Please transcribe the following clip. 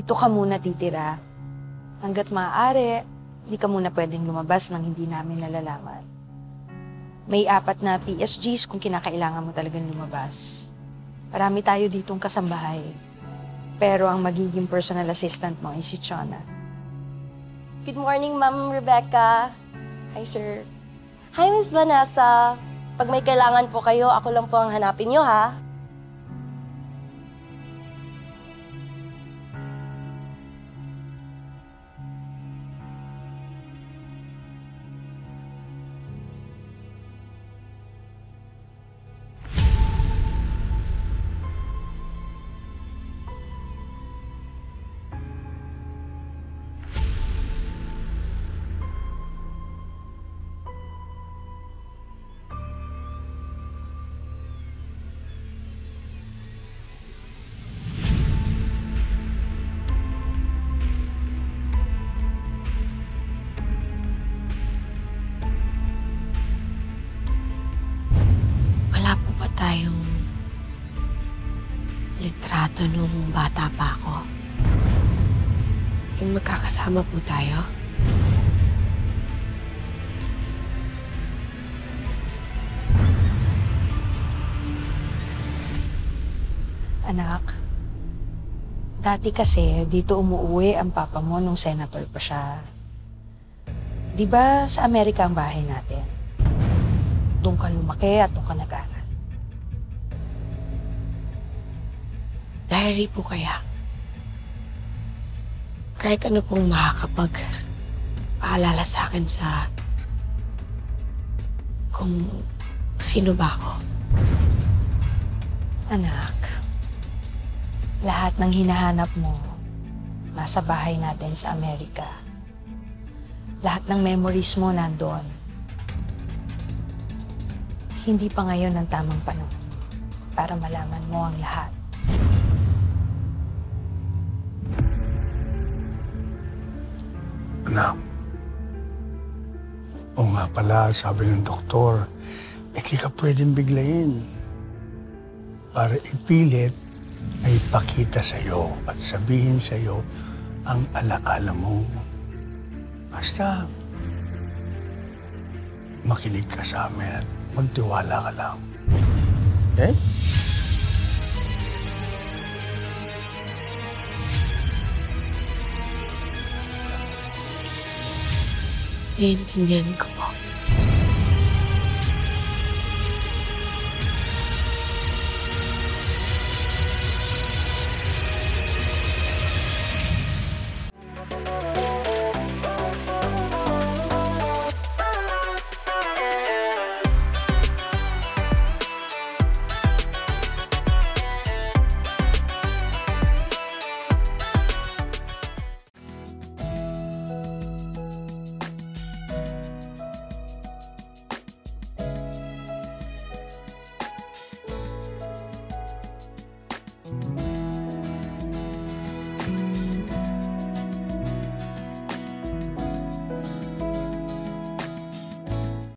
dito ka muna titira. Hanggat maaari, hindi ka muna pwedeng lumabas nang hindi namin nalalaman. May 4 na PSGs kung kinakailangan mo talagang lumabas. Marami tayo ditong kasambahay. Pero ang magiging personal assistant mo ay si Chona. Good morning, Ma'am Rebecca. Hi, sir. Hi, Miss Vanessa. Pag may kailangan po kayo, ako lang po ang hanapin niyo, ha? Litrato nung bata pa ako. Yung magkakasama po tayo. Anak, dati kasi dito umuwi ang papa mo nung senator pa siya. Di ba sa Amerika ang bahay natin? Doon ka lumaki at doon ka nag-aral. Diary po kaya. Kahit ano pong makakapag-paalala sa akin sa kung sino ba ako. Anak, lahat ng hinahanap mo nasa bahay natin sa Amerika. Lahat ng memories mo nandun. Hindi pa ngayon ang tamang panahon para malaman mo ang lahat. Anak, o nga pala, sabi ng doktor, hindi ka pwedeng biglayin. Para ipilit na ipakita sa'yo at sabihin sa'yo ang alaala mo. Basta, makinig ka sa amin at magtiwala ka lang. Okay? Iintindihan ko po.